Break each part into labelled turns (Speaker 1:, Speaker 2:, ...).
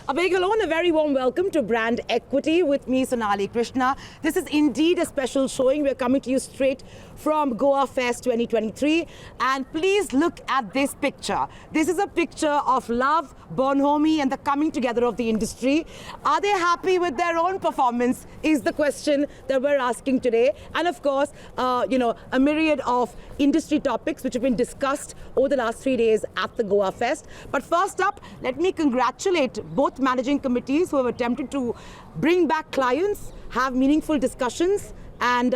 Speaker 1: A big hello and a very warm welcome to Brand Equity with me, Sonali Krishna. This is indeed a special showing. We're coming to you straight from Goa Fest 2023. And please look at this picture. This is a picture of love, bonhomie, and the coming together of the industry. Are they happy with their own performance is the question that we're asking today. And of course, a myriad of industry topics which have been discussed over the last 3 days at the Goa Fest. But first up, let me congratulate both managing committees who have attempted to bring back clients, have meaningful discussions, and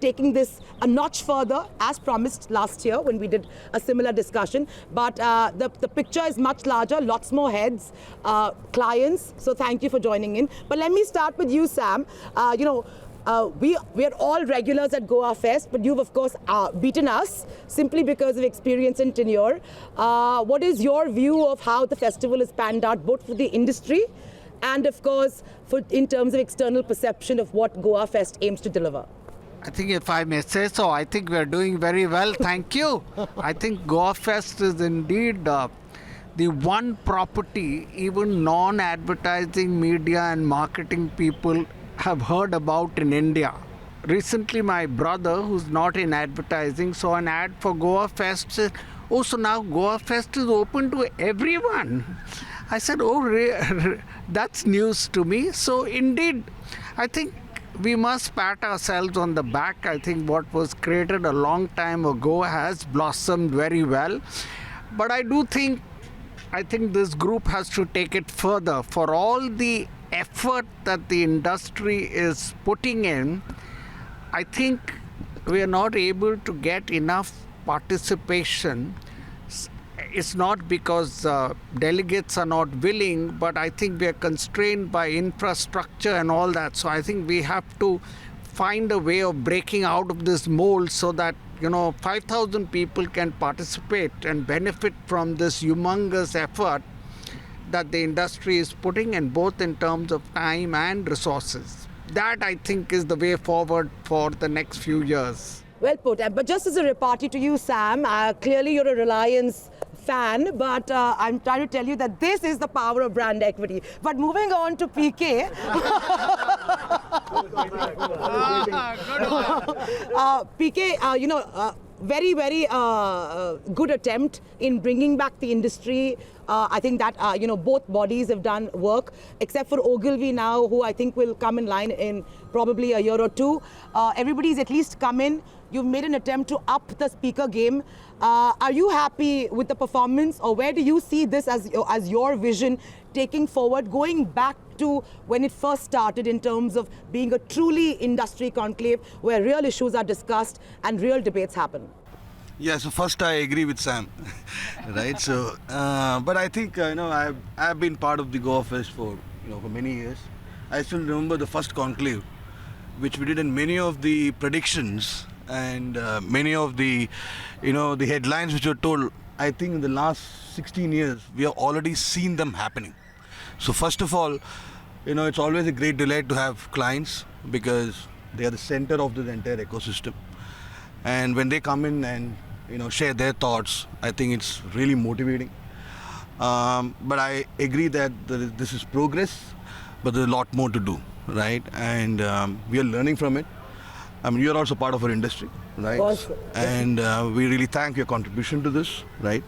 Speaker 1: taking this a notch further as promised last year when we did a similar discussion. But the picture is much larger, lots more heads, clients. So thank you for joining in. But let me start with you, Sam. We are all regulars at Goa Fest, but you've of course beaten us simply because of experience and tenure. What is your view of how the festival has panned out, both for the industry and of course in terms of external perception of what Goa Fest aims to deliver?
Speaker 2: I think if I may say so, I think we are doing very well. Thank you. I think Goa Fest is indeed the one property even non-advertising media and marketing people have heard about in India. Recently, my brother, who's not in advertising, saw an ad for Goa Fest. Said, "Oh, so now Goa Fest is open to everyone." I said, "Oh, that's news to me." So indeed, I think we must pat ourselves on the back. I think what was created a long time ago has blossomed very well. But I think this group has to take it further. For all the effort that the industry is putting in, I think we are not able to get enough participation. It's not because delegates are not willing, but I think we are constrained by infrastructure and all that. So I think we have to find a way of breaking out of this mold so that 5,000 people can participate and benefit from this humongous effort that the industry is putting in, both in terms of time and resources. That, I think, is the way forward for the next few years.
Speaker 1: Well put. But just as a repartee to you, Sam, clearly you're a Reliance fan, but I'm trying to tell you that this is the power of brand equity. But moving on to PK. PK, very, very good attempt in bringing back the industry. I think that, both bodies have done work, except for Ogilvy now, who I think will come in line in probably a year or two. Everybody's at least come in. You've made an attempt to up the speaker game. Are you happy with the performance, or where do you see this as your vision taking forward, going back to when it first started in terms of being a truly industry conclave where real issues are discussed and real debates happen?
Speaker 3: Yeah, so first I agree with Sam, right? So, but I think I've been part of the Goa Fest for many years. I still remember the first conclave, which we did, in many of the predictions and many of the the headlines which were told. I think in the last 16 years we have already seen them happening. So first of all, it's always a great delight to have clients because they are the center of the entire ecosystem. And when they come in and share their thoughts, I think it's really motivating. But I agree that this is progress, but there's a lot more to do, right? And we are learning from it. I mean, you're also part of our industry, right?
Speaker 1: Also.
Speaker 3: And we really thank your contribution to this, right?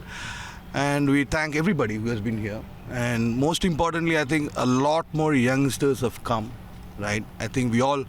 Speaker 3: And we thank everybody who has been here. And most importantly, I think a lot more youngsters have come, right? I think we all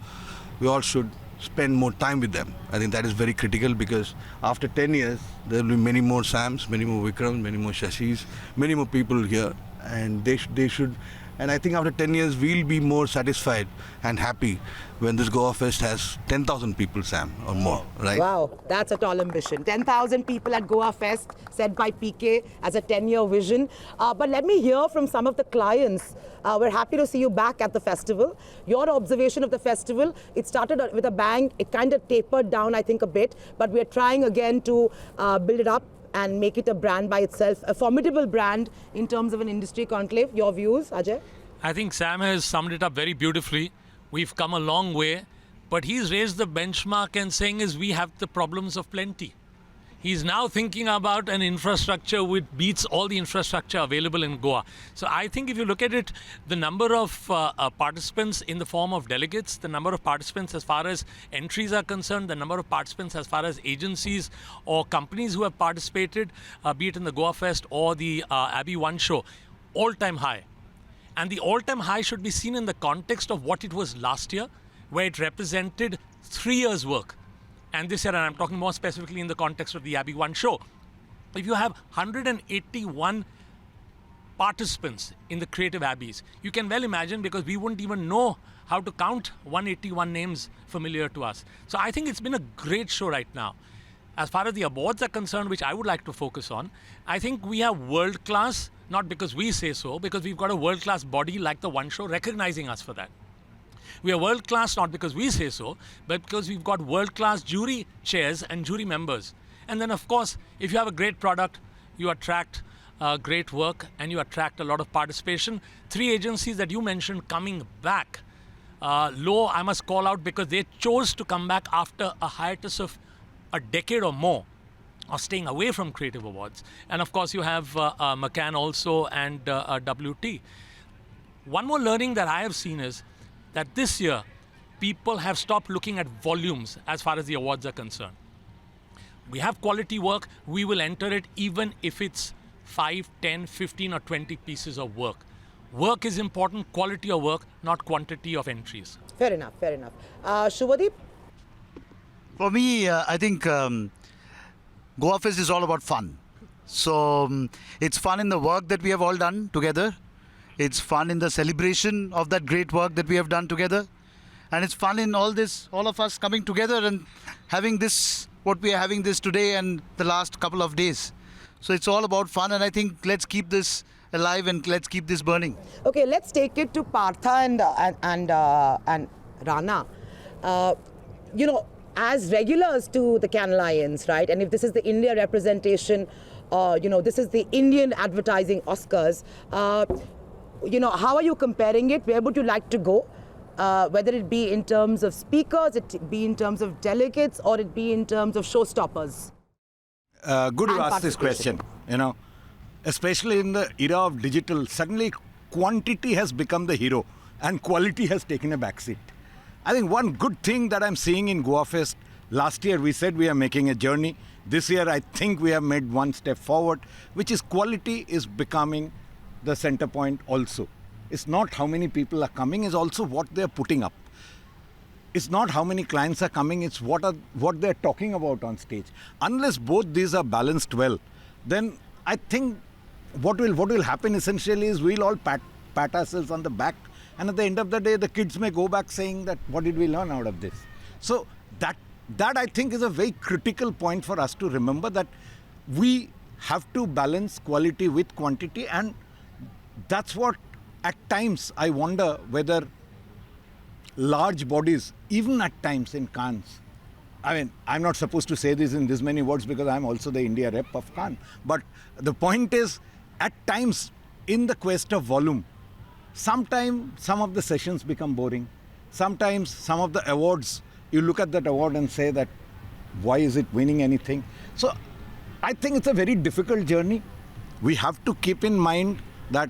Speaker 3: should spend more time with them. I think that is very critical, because after 10 years, there will be many more Sams, many more Vikrams, many more Shashis, many more people here. And they should, and I think after 10 years, we'll be more satisfied and happy when this Goa Fest has 10,000 people, Sam, or more, right?
Speaker 1: Wow, that's a tall ambition. 10,000 people at Goa Fest, set by PK as a 10-year vision. But let me hear from some of the clients. We're happy to see you back at the festival. Your observation of the festival, it started with a bang. It kind of tapered down, I think, a bit. But we're trying again to build it up and make it a brand by itself, a formidable brand in terms of an industry conclave. Your views, Ajay?
Speaker 4: I think Sam has summed it up very beautifully. We've come a long way, but he's raised the benchmark and saying is we have the problems of plenty. He's now thinking about an infrastructure which beats all the infrastructure available in Goa. So I think if you look at it, the number of participants in the form of delegates, the number of participants as far as entries are concerned, the number of participants as far as agencies or companies who have participated, be it in the Goa Fest or the Abbey One show, all-time high. And the all-time high should be seen in the context of what it was last year, where it represented 3 years' work. And this year, and I'm talking more specifically in the context of the Abbey One show, if you have 181 participants in the creative abbeys, you can well imagine, because we wouldn't even know how to count 181 names familiar to us. So I think it's been a great show right now. As far as the awards are concerned, which I would like to focus on, I think we have world-class, not because we say so, because we've got a world-class body like the One show recognizing us for that. We are world-class not because we say so, but because we've got world-class jury chairs and jury members. And then, of course, if you have a great product, you attract great work and you attract a lot of participation. 3 agencies that you mentioned coming back. Low, I must call out because they chose to come back after a hiatus of a decade or more of staying away from creative awards. And of course, you have McCann also and WT. One more learning that I have seen is that this year, people have stopped looking at volumes as far as the awards are concerned. We have quality work, we will enter it even if it's 5, 10, 15 or 20 pieces of work. Work is important, quality of work, not quantity of entries.
Speaker 1: Fair enough, fair enough. Shubhadeep?
Speaker 5: For me, I think Goa Fest is all about fun. So it's fun in the work that we have all done together. It's fun in the celebration of that great work that we have done together. And it's fun in all of us coming together and having this, what we are having this today and the last couple of days. So it's all about fun, and I think let's keep this alive and let's keep this burning.
Speaker 1: Okay, let's take it to Partha and Rana. You know, as regulars to the Cannes Lions, right? And if this is the India representation, you know, this is the Indian advertising Oscars. You know, how are you comparing it? Where would you like to go? Whether it be in terms of speakers, it be in terms of delegates, or it be in terms of showstoppers?
Speaker 6: Good to
Speaker 1: And
Speaker 6: ask this question. You know, especially in the era of digital, suddenly quantity has become the hero and quality has taken a backseat. I think one good thing that I'm seeing in Goa Fest, last year we said we are making a journey. This year I think we have made one step forward, which is quality is becoming the center point also. It's not how many people are coming, it's also what they're putting up. It's not how many clients are coming, it's what they're talking about on stage. Unless both these are balanced well, then I think what will happen essentially is we'll all pat ourselves on the back, and at the end of the day the kids may go back saying that what did we learn out of this? So that I think is a very critical point for us to remember, that we have to balance quality with quantity, and that's what at times I wonder whether large bodies, even at times in Cannes, I mean, I'm not supposed to say this in this many words because I'm also the India rep of Cannes, but the point is, at times in the quest of volume, sometimes some of the sessions become boring. Sometimes some of the awards, you look at that award and say that, why is it winning anything? So I think it's a very difficult journey. We have to keep in mind that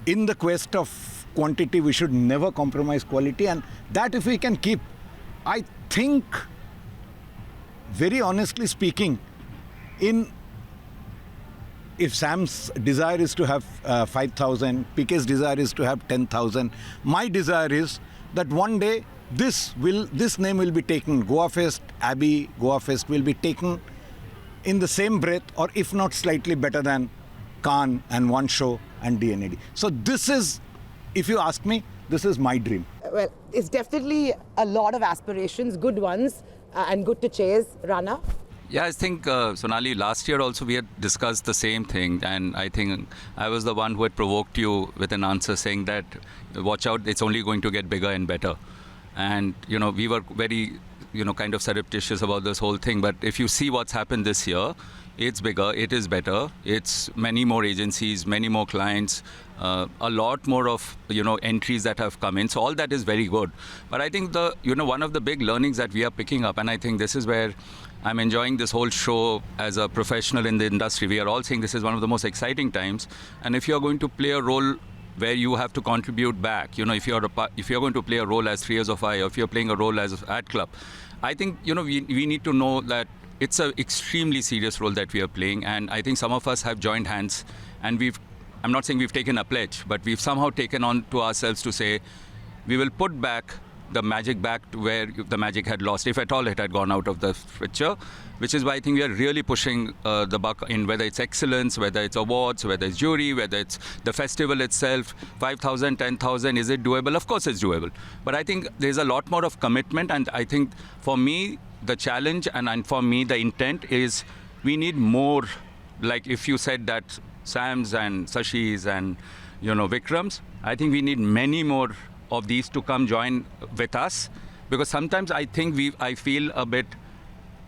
Speaker 6: in the quest of quantity, we should never compromise quality, and that if we can keep, I think, very honestly speaking, if Sam's desire is to have 5,000, PK's desire is to have 10,000, my desire is that one day this name will be taken, Goa Fest, Abbey, Goa Fest will be taken in the same breath, or if not slightly better than Cannes and One Show and DNAD. So this is, if you ask me, this is my dream.
Speaker 1: Well, it's definitely a lot of aspirations, good ones, and good to chase. Rana?
Speaker 7: Yeah, I think, Sonali, last year also we had discussed the same thing, and I think I was the one who had provoked you with an answer saying that, watch out, it's only going to get bigger and better. And, you know, we were very, kind of surreptitious about this whole thing. But if you see what's happened this year, it's bigger, it is better, it's many more agencies, many more clients, a lot more of, entries that have come in. So all that is very good. But I think one of the big learnings that we are picking up, and I think this is where I'm enjoying this whole show as a professional in the industry. We are all saying this is one of the most exciting times. And if you're going to play a role where you have to contribute back, if you're going to play a role as 3 Years of I, or if you're playing a role as Ad Club, I think, we need to know that it's an extremely serious role that we are playing. And I think some of us have joined hands, and I'm not saying we've taken a pledge, but we've somehow taken on to ourselves to say, we will put back the magic back to where the magic had lost, if at all it had gone out of the picture, which is why I think we are really pushing the buck in, whether it's excellence, whether it's awards, whether it's jury, whether it's the festival itself. 5,000, 10,000, is it doable? Of course it's doable. But I think there's a lot more of commitment, and I think for me, the challenge and for me, the intent is we need more, like if you said that Sam's and Sashi's and, Vikram's, I think we need many more of these to come join with us, because sometimes I think I feel a bit,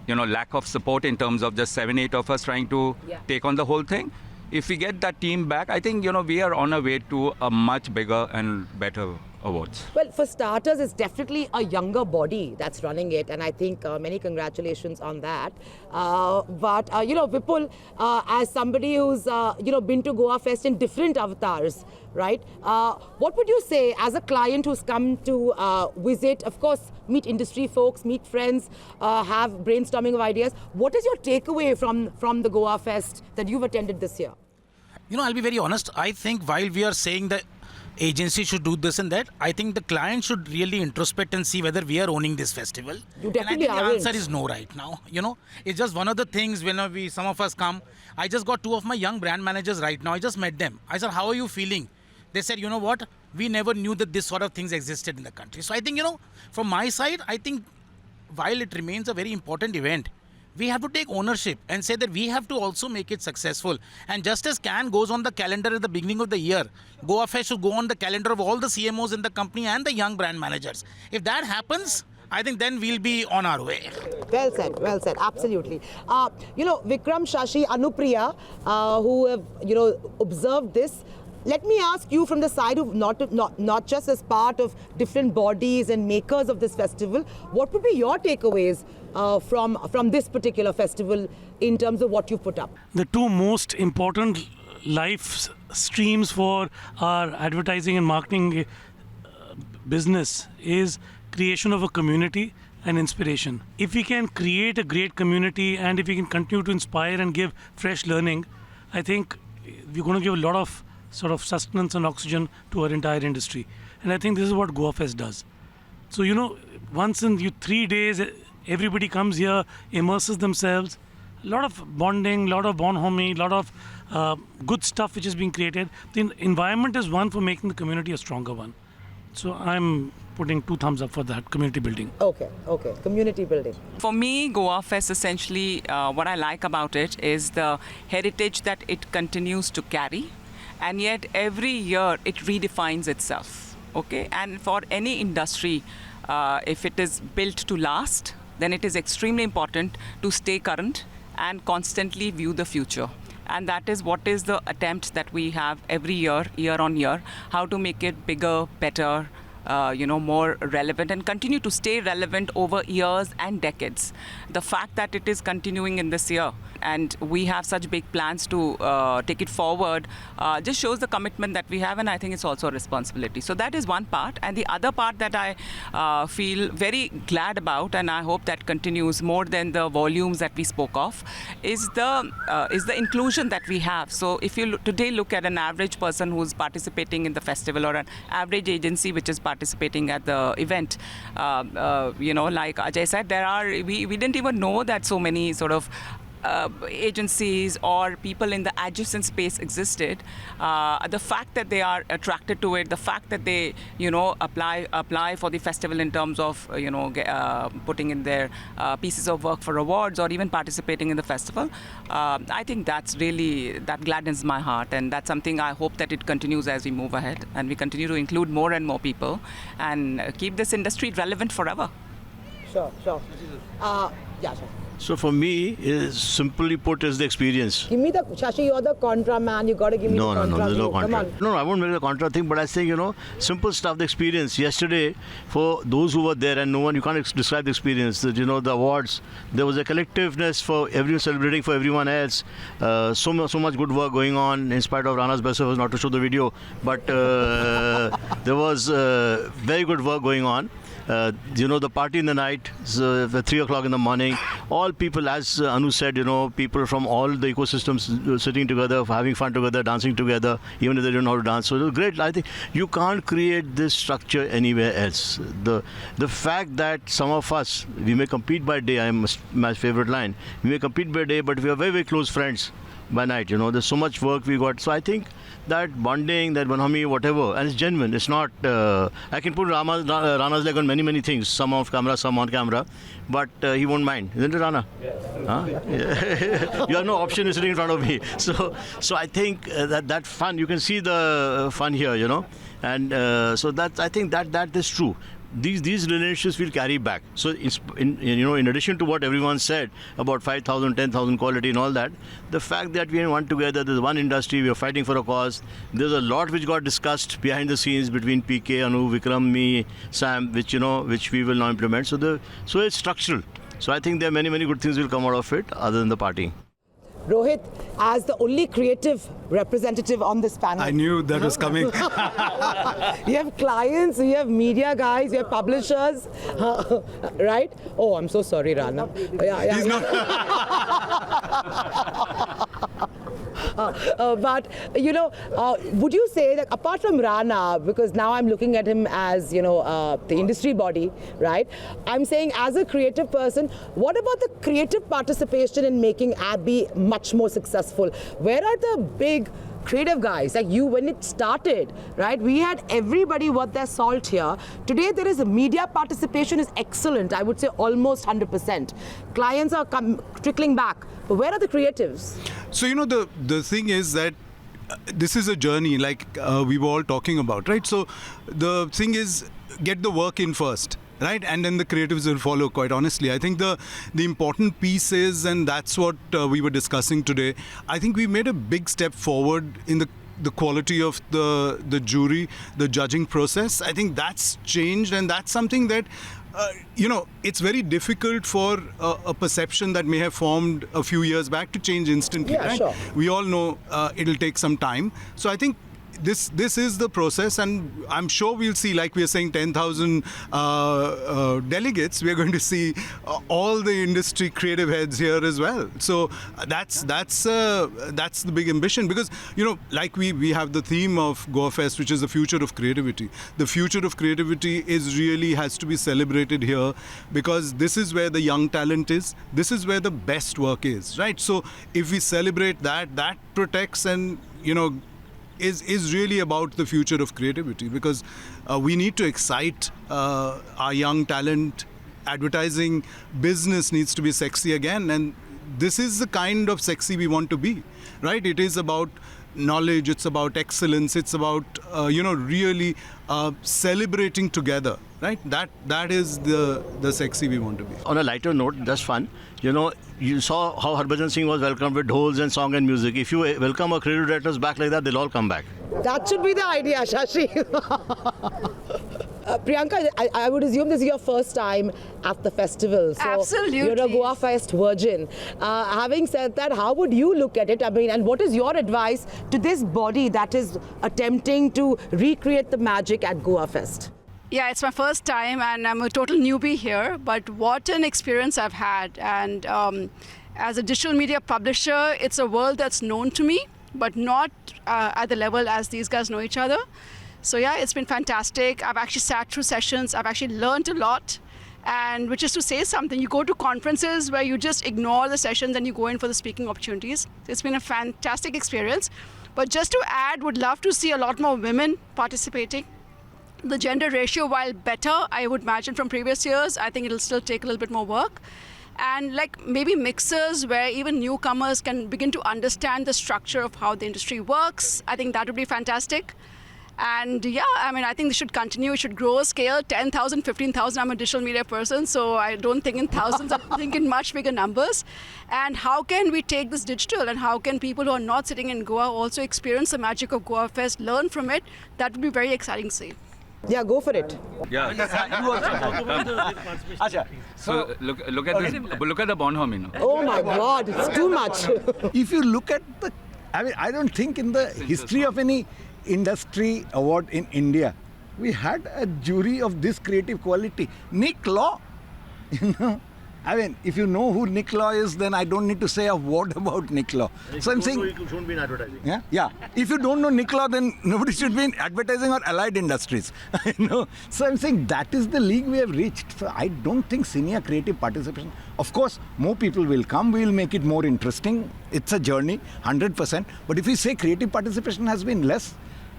Speaker 7: lack of support in terms of just 7, 8 of us trying to take on the whole thing. If we get that team back, I think, we are on our way to a much bigger and better awards.
Speaker 1: Well, for starters, it's definitely a younger body that's running it, and I think many congratulations on that. But Vipul, as somebody who's been to Goa Fest in different avatars, right? What would you say as a client who's come to visit, of course, meet industry folks, meet friends, have brainstorming of ideas? What is your takeaway from the Goa Fest that you've attended this year?
Speaker 8: I'll be very honest. I think while we are saying that agency should do this and that, I think the client should really introspect and see whether we are owning this festival.
Speaker 1: You definitely
Speaker 8: and I think the answer is no right now. It's just one of the things when some of us come. I just got 2 of my young brand managers right now. I just met them. I said, how are you feeling? They said, you know what? We never knew that this sort of things existed in the country. So I think, from my side, I think while it remains a very important event, we have to take ownership and say that we have to also make it successful. And just as Cannes goes on the calendar at the beginning of the year, Goa Fest should go on the calendar of all the CMOs in the company and the young brand managers. If that happens, I think then we'll be on our way.
Speaker 1: Well said, absolutely. Vikram, Shashi, Anupriya, who have, observed this, let me ask you from the side of not just as part of different bodies and makers of this festival, what would be your takeaways from this particular festival in terms of what you put up?
Speaker 9: The 2 most important life streams for our advertising and marketing business is creation of a community and inspiration. If we can create a great community and if we can continue to inspire and give fresh learning, I think we're going to give a lot of sort of sustenance and oxygen to our entire industry. And I think this is what Goa Fest does. So, once in 3 days, everybody comes here, immerses themselves, a lot of bonding, a lot of bonhomie, a lot of good stuff which is being created. The environment is one for making the community a stronger one. So I'm putting 2 thumbs up for that, community building.
Speaker 1: Okay, community building.
Speaker 10: For me, Goa Fest, essentially, what I like about it is the heritage that it continues to carry. And yet every year it redefines itself, okay? And for any industry, if it is built to last, then it is extremely important to stay current and constantly view the future. And that is what is the attempt that we have every year, year on year, how to make it bigger, better, more relevant and continue to stay relevant over years and decades. The fact that it is continuing in this year and we have such big plans to take it forward just shows the commitment that we have, and I think it's also a responsibility. So that is one part. And the other part that I feel very glad about, and I hope that continues more than the volumes that we spoke of, is the inclusion that we have. So if you today look at an average person who's participating in the festival or an average agency which is participating at the event, like Ajay said, we didn't even know that so many sort of agencies or people in the adjacent space existed. The fact that they are attracted to it, the fact that they apply for the festival in terms of putting in their pieces of work for awards or even participating in the festival, I think that gladdens my heart, and that's something I hope that it continues as we move ahead and we continue to include more and more people and keep this industry relevant forever.
Speaker 1: Sure. Yeah, sure.
Speaker 11: So for me, is simply put, is the experience.
Speaker 1: Give me the, Shashi, you're the contra man. You got to give me the contra.
Speaker 11: No, there's no
Speaker 1: view. Come
Speaker 11: contra.
Speaker 1: on.
Speaker 11: No, I won't make the contra thing, but I think, simple stuff, the experience. Yesterday, for those who were there, and no one, you can't describe the experience, that, the awards, there was a collectiveness for everyone celebrating for everyone else. So much good work going on, in spite of Rana's best efforts not to show the video, but there was very good work going on. The party in the night, so at 3 o'clock in the morning, all people, as Anu said, people from all the ecosystems sitting together, having fun together, dancing together, even if they don't know how to dance. So it was great. I think you can't create this structure anywhere else. The fact that some of us, we may compete by day, my favorite line, we may compete by day, but we are very, very close friends by night. There's so much work we got. So I think that bonding, that bonhomie, whatever, and it's genuine. It's not, I can put Rana's leg on many things, some off camera, some on camera, but he won't mind. Isn't it, Rana? Yes. Huh? You have no option sitting in front of me. So I think that fun, you can see the fun here, and so that, I think that is true. These relationships will carry back. So in addition to what everyone said about 5,000, 10,000 quality and all that, the fact that we are one together, there's one industry, we are fighting for a cause. There's a lot which got discussed behind the scenes between PK, Anu, Vikram, me, Sam, which we will now implement. So it's structural. So I think there are many good things will come out of it other than the party.
Speaker 1: Rohit, as the only creative representative on this panel.
Speaker 12: I knew that was coming.
Speaker 1: You have clients, you have media guys, you have publishers, right? Oh, I'm so sorry, Rana.
Speaker 12: He's not.
Speaker 1: But, would you say that apart from Rana, because now I'm looking at him as, the industry body, right? I'm saying as a creative person, what about the creative participation in making Abbey much more successful? Where are the big creative guys like you? When it started, right, we had everybody worth their salt here. Today there is a media participation is excellent. I would say almost 100%. Clients are trickling back. But where are the creatives?
Speaker 12: So the thing is that this is a journey, like we were all talking about, right? So the thing is, get the work in first, right? And then the creatives will follow, quite honestly. I think the important piece is, and that's what we were discussing today, I think we made a big step forward in the quality of the jury, the judging process. I think that's changed, and that's something that it's very difficult for a perception that may have formed a few years back to change instantly.
Speaker 1: Yeah,
Speaker 12: right?
Speaker 1: Sure.
Speaker 12: We all know it'll take some time. So I think this is the process, and I'm sure we'll see, like we are saying, 10,000 delegates. We are going to see all the industry creative heads here as well. So that's the big ambition, because like we have the theme of Goa Fest, which is the future of creativity. The future of creativity has to be celebrated here, because this is where the young talent is. This is where the best work is, right? So if we celebrate that protects and is really about the future of creativity, because we need to excite our young talent. Advertising business needs to be sexy again, and this is the kind of sexy we want to be, right? It is about knowledge, it's about excellence, it's about really celebrating together, right? That is the sexy we want to be.
Speaker 11: On a lighter note, just fun. You saw how Harbhajan Singh was welcomed with dhols and song and music. If you welcome our creative directors back like that, they'll all come back.
Speaker 1: That should be the idea, Shashi. Priyanka, I would assume this is your first time at the festival. So
Speaker 13: Absolutely.
Speaker 1: You're a Goa Fest virgin. Having said that, how would you look at it? I mean, and what is your advice to this body that is attempting to recreate the magic at Goa Fest?
Speaker 13: Yeah, it's my first time and I'm a total newbie here, but what an experience I've had. And as a digital media publisher, it's a world that's known to me, but not at the level as these guys know each other. So yeah, it's been fantastic. I've actually sat through sessions. I've actually learned a lot. And which is to say something, you go to conferences where you just ignore the sessions and you go in for the speaking opportunities. It's been a fantastic experience. But just to add, would love to see a lot more women participating. The gender ratio, while better, I would imagine from previous years, I think it'll still take a little bit more work. And like maybe mixers where even newcomers can begin to understand the structure of how the industry works. I think that would be fantastic. And yeah, I mean, I think they should continue. It should grow scale 10,000, 15,000. I'm a digital media person, so I don't think in thousands. I think in much bigger numbers. And how can we take this digital, and how can people who are not sitting in Goa also experience the magic of Goa Fest, learn from it? That would be very exciting to see.
Speaker 1: Yeah, go for it.
Speaker 7: Yeah. So look at this. Look at the bonhomie.
Speaker 1: Oh my God, it's too much.
Speaker 6: If you look at I don't think in the history of any industry award in India, we had a jury of this creative quality. Nick Law, I mean, if you know who Nick Law is, then I don't need to say a word about Nick Law. So I'm saying,
Speaker 11: you shouldn't be in advertising.
Speaker 6: yeah. If you don't know Nick Law, then nobody should be in advertising or allied industries. So I'm saying that is the league we have reached. So I don't think senior creative participation. Of course, more people will come. We will make it more interesting. It's a journey, 100%. But if we say creative participation has been less,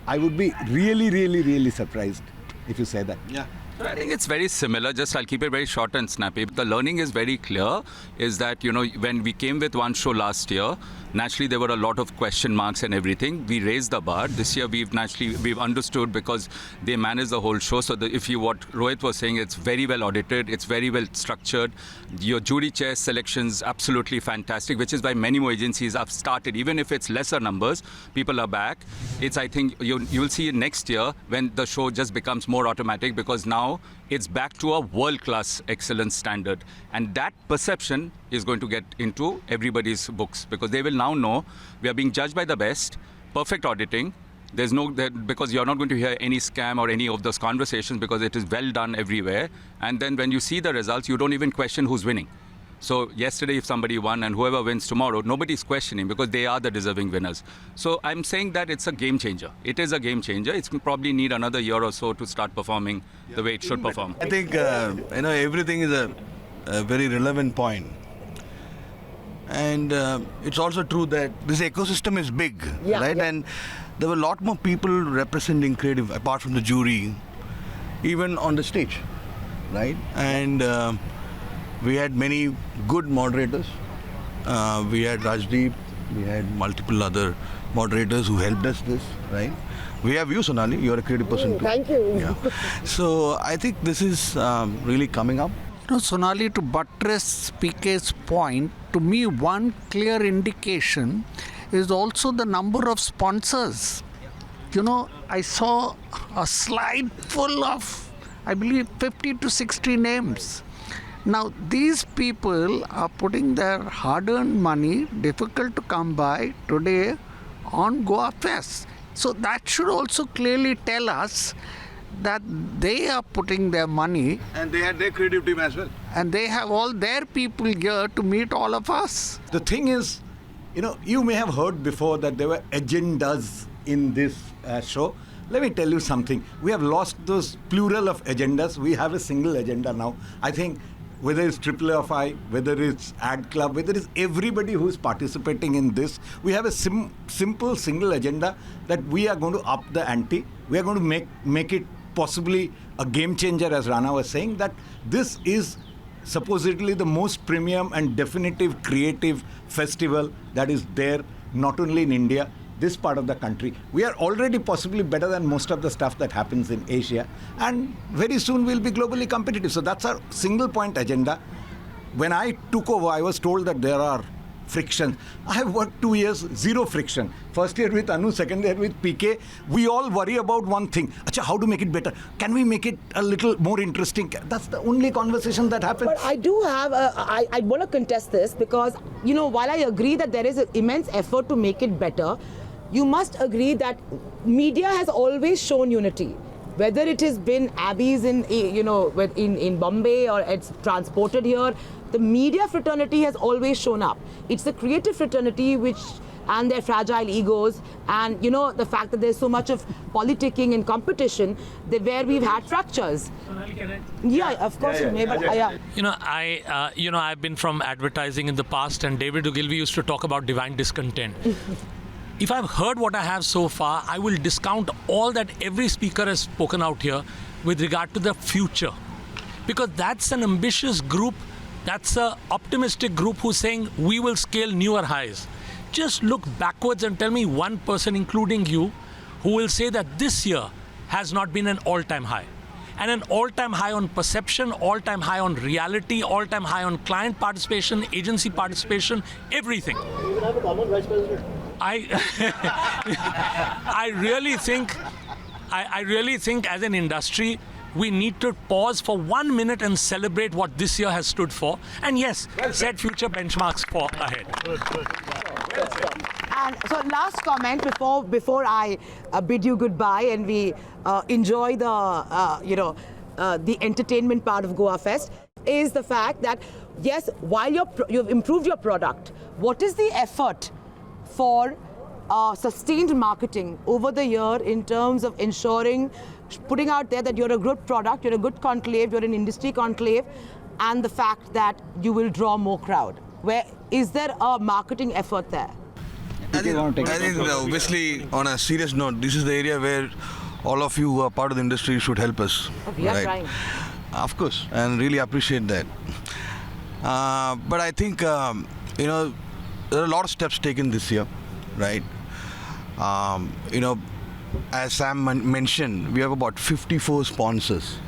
Speaker 6: I would be really, really, really surprised if you say that.
Speaker 3: Yeah.
Speaker 7: I think it's very similar. Just I'll keep it very short and snappy. The learning is very clear. Is that when we came with one show last year, naturally there were a lot of question marks and everything. We raised the bar. This year we've understood because they manage the whole show. So what Rohit was saying, it's very well audited. It's very well structured. Your jury chair selections absolutely fantastic, which is why many more agencies have started. Even if it's lesser numbers, people are back. I think you'll see next year when the show just becomes more automatic, because now it's back to a world-class excellence standard, and that perception is going to get into everybody's books, because they will now know we are being judged by the best, perfect auditing. Because you're not going to hear any scam or any of those conversations, because it is well done everywhere. And then when you see the results, you don't even question who's winning. So yesterday, if somebody won, and whoever wins tomorrow, nobody's questioning, because they are the deserving winners. So I'm saying that it's a game changer. It is a game changer. It's probably need another year or so to start performing the way it should perform.
Speaker 3: I think everything is a very relevant point. And it's also true that this ecosystem is big, right? Yeah. And there were a lot more people representing creative, apart from the jury, even on the stage, right? And we had many good moderators. We had Rajdeep, we had multiple other moderators who helped us this, right? We have you, Sonali, you're a creative person too.
Speaker 1: Thank you.
Speaker 3: Yeah. So I think this is really coming up.
Speaker 2: Sonali, to buttress PK's point, to me one clear indication is also the number of sponsors. I saw a slide full of, I believe, 50 to 60 names. Now, these people are putting their hard-earned money, difficult to come by, today on Goa Fest. So that should also clearly tell us that they are putting their money.
Speaker 3: And they had their creative team as well.
Speaker 2: And they have all their people here to meet all of us.
Speaker 6: The thing is, you may have heard before that there were agendas in this show. Let me tell you something. We have lost those plural of agendas. We have a single agenda now. I think whether it's AAAFI, whether it's Ad Club, whether it's everybody who's participating in this, we have a simple single agenda that we are going to up the ante. We are going to make it possibly a game changer, as Rana was saying, that this is supposedly the most premium and definitive creative festival that is there, not only in India, this part of the country. We are already possibly better than most of the stuff that happens in Asia, and very soon we'll be globally competitive. So that's our single point agenda. When I took over, I was told that there are frictions. I have worked 2 years, zero friction. First year with Anu, second year with PK. We all worry about one thing. Acha, how to make it better? Can we make it a little more interesting? That's the only conversation that happens.
Speaker 1: But I do have, I want to contest this, because, while I agree that there is an immense effort to make it better, you must agree that media has always shown unity. Whether it has been Abbeys in Bombay, or it's transported here, the media fraternity has always shown up. It's the creative fraternity and their fragile egos, and the fact that there's so much of politicking and competition where we've had fractures. Yeah, of course.
Speaker 4: I've been from advertising in the past, and David Ogilvy used to talk about divine discontent. If I've heard what I have so far, I will discount all that every speaker has spoken out here with regard to the future. Because that's an ambitious group, that's an optimistic group who's saying we will scale newer highs. Just look backwards and tell me one person, including you, who will say that this year has not been an all-time high. And an all-time high on perception, all-time high on reality, all-time high on client participation, agency participation, everything.
Speaker 11: You will have a common vice president.
Speaker 4: I really think as an industry, we need to pause for 1 minute and celebrate what this year has stood for. And yes, set future benchmarks for ahead.
Speaker 1: And so last comment before I bid you goodbye and we enjoy the the entertainment part of Goa Fest is the fact that yes, while you've improved your product, what is the effort for sustained marketing over the year in terms of ensuring, putting out there that you're a good product, you're a good conclave, you're an industry conclave, and the fact that you will draw more crowd? Where is there a marketing effort there?
Speaker 3: I think obviously, on a serious note, this is the area where all of you who are part of the industry should help us.
Speaker 1: We are trying.
Speaker 3: Of course, and really appreciate that. But I think, there are a lot of steps taken this year, right? As Sam mentioned, we have about 54 sponsors.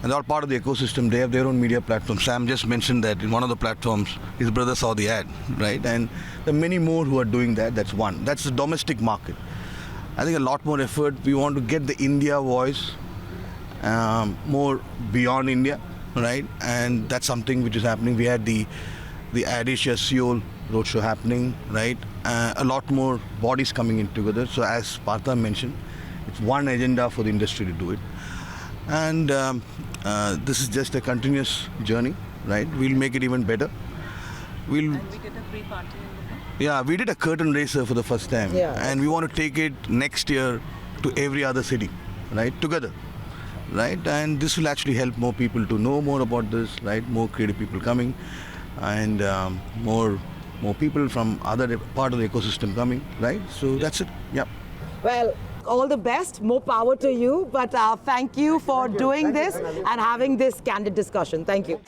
Speaker 3: And they're all part of the ecosystem. They have their own media platform. Sam just mentioned that in one of the platforms, his brother saw the ad, right? And there are many more who are doing that. That's one. That's the domestic market. I think a lot more effort. We want to get the India voice more beyond India, right? And that's something which is happening. We had the AdAsia Seoul roadshow happening, right? A lot more bodies coming in together. So as Partha mentioned, it's one agenda for the industry to do it. And this is just a continuous journey, right? We'll make it even better.
Speaker 10: And we did a pre-party.
Speaker 3: Yeah, we did a curtain raiser for the first time.
Speaker 1: Yeah.
Speaker 3: And we want to take it next year to every other city, right? Together, right? And this will actually help more people to know more about this, right? More creative people coming and more people from other part of the ecosystem coming, right? So that's it. Yeah.
Speaker 1: Well, all the best, more power to you, but thank you for doing this and having this candid discussion. Thank you.